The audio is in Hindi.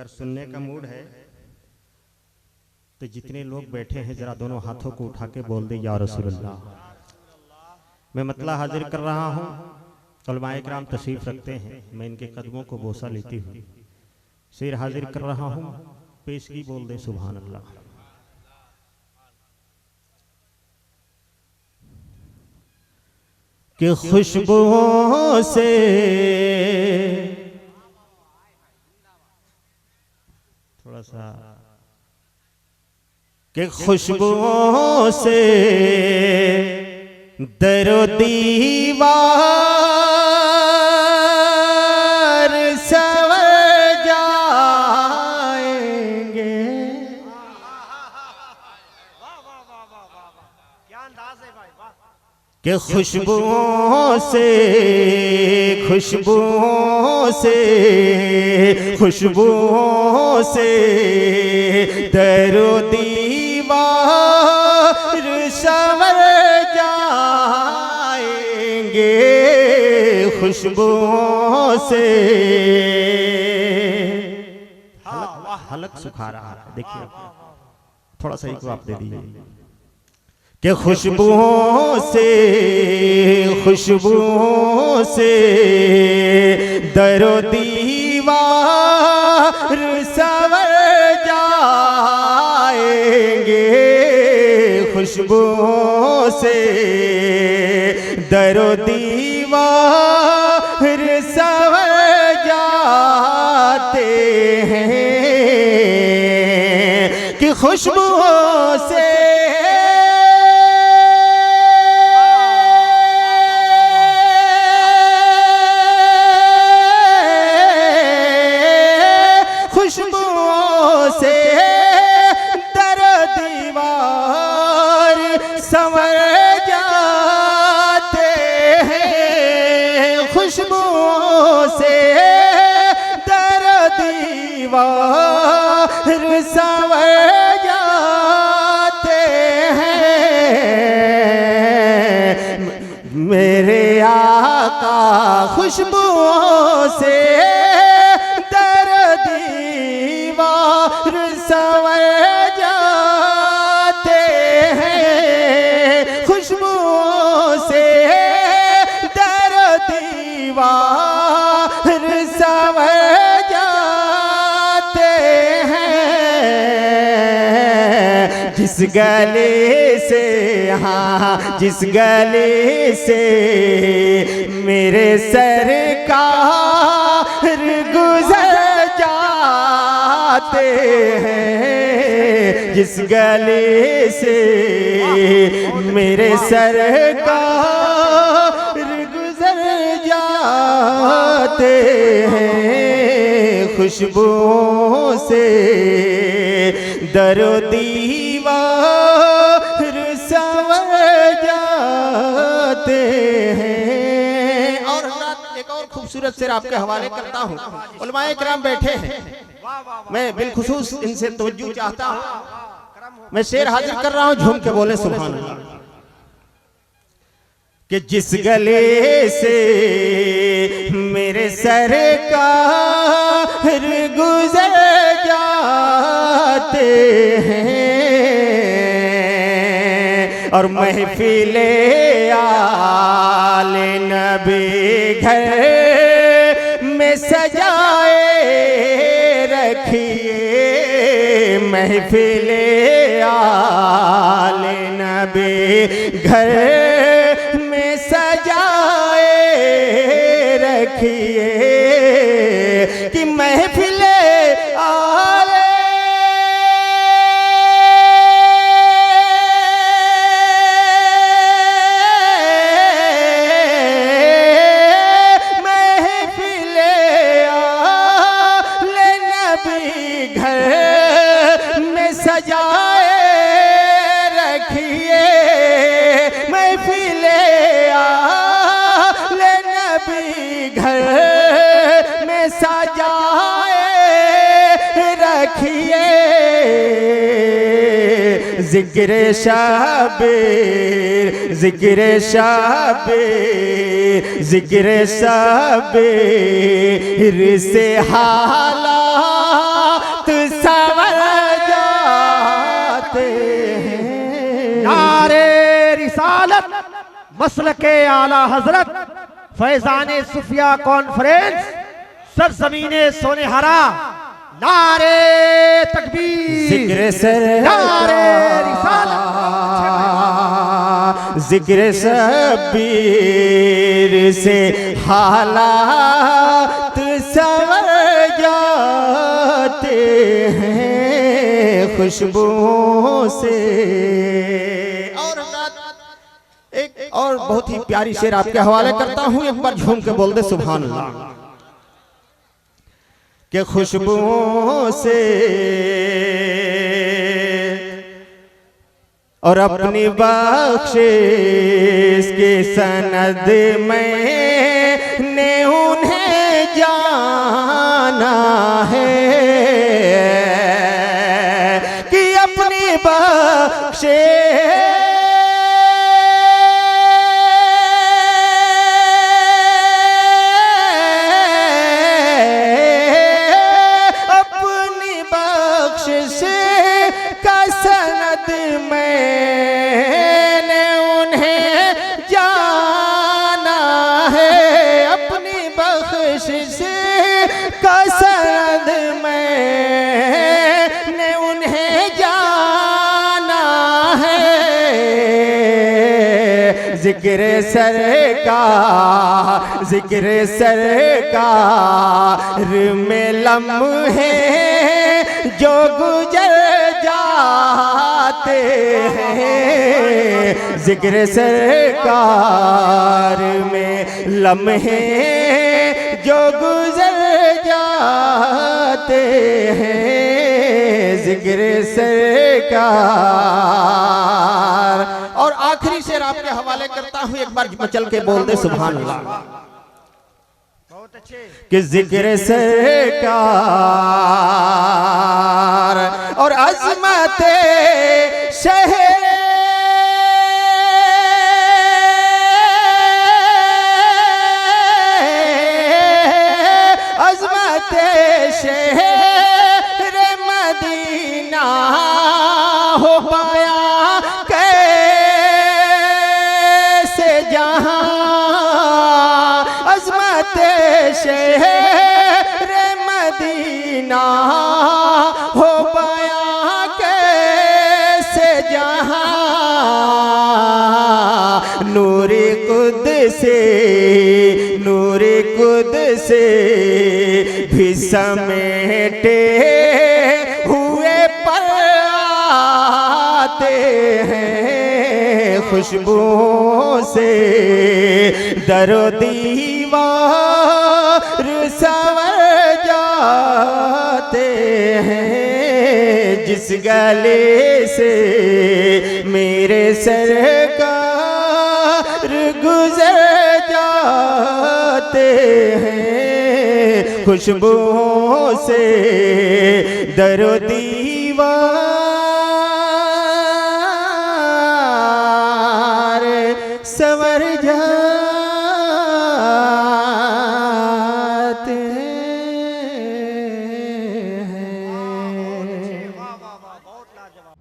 सुनने का मूड है तो जितने लोग बैठे हैं जरा दोनों हाथों को उठा के बोल दे या रसूलुल्लाह। मैं मतला हाजिर कर रहा हूँ, उलमाए किराम तशरीफ रखते हैं, मैं इनके कदमों को बोसा लेती हूँ। शेर हाजिर कर रहा हूँ, पेशगी बोल दे सुभान अल्लाह। कि खुशबुओं से थोड़ा सा कि खुशबुओं से दरो दीवार सवर जाएंगे। कि खुशबुओं से दरो दीवार सवर जाएंगे। खुशबुओं से हलक सुखा रहा है, देखिए थोड़ा सा एक आप दे दीजिए। कि खुशबुओं से दरो दीवार सवर जाएंगे। खुशबुओं से दरो दीवार सवर जाते हैं। कि खुशबुओं से दरो दीवार संवर जाते हैं। खुशबुओं से दरो दीवार संवर जाते हैं। मेरे आका खुशबुओं से संवर जाते हैं। खुशबुओं से दरो दीवार संवर जाते हैं। जिस गले से जिस गले से मेरे सरकार गुजर जाते हैं। जिस गले से मेरे सरकार गुजर जाते हैं। खुशबुओं से दरो दीवार संवर जाते हैं। और एक और खूबसूरत शेर आपके हवाले करता हूँ। उलमाए किराम बैठे हैं, मैं बिलखुसूस इनसे तवज्जो चाहता हूँ। मैं शेर हाजिर कर रहा हूँ, झूम के बोले सुभान अल्लाह। कि जिस गले से मेरे सरकार गुजर जाते हैं। और महफिले आले नबी घर में सजाए रखिए। महफिले आले नबी घर में सजाए रखिए। कि महफिले आले सजाए रखिए। महफिले आले नबी घर में सजाए रखिए। जिक्र शाबीर जिक्र शाबीर जिक्र शाबीर से हाला संवर जाते हैं। नारे रिसालत मसलके आला हजरत फैजाने सुफिया कॉन्फ्रेंस सरजमीने सोनेहरा। नारे तकबीर, जिक्र सर, नारे रिसालत, जिक्र शब्बीर से हालात संवर जाते हैं खुशबुओं से। एक और बहुत ही प्यारी शेर आपके हवाले करता हूं, एक बार झूम के बोल दे सुभान अल्लाह। के खुशबुओं से और अपनी बख्शिश की सनद मैंने उन्हें जाना है कि अपनी बख्शिश का सनद मैंने उन्हें जाना है। अपनी बख्शिश का सनद मैंने उन्हें जाना है। जिक्र सरकार, जिक्र सरकार में लम्हे जो गुजर जाते हैं। जिक्र सरकार में लम्हे जो गुजर जाते हैं। जिक्र सरकार। और आखिरी शेर आपके हवाले करता हूं, एक बार मचल के बोल दे सुभान अल्लाह। कि जिक्र सरकार और अज़मत शहर अज़मत शहर मदीना हो पाया कैसे जहां। अज़मत शहर मदीना हो पाया कैसे जहां। नूरे कुद्से, नूरे कुद्से भी समेटे हुए पर आते हैं खुशबुओं से। दरो दीवार संवर जाते हैं। जिस गले से मेरे सरकार गुजर जाते हैं खुशबुओं से। दरो दीवार संवर जाते हैं। बहुत लाजवाब।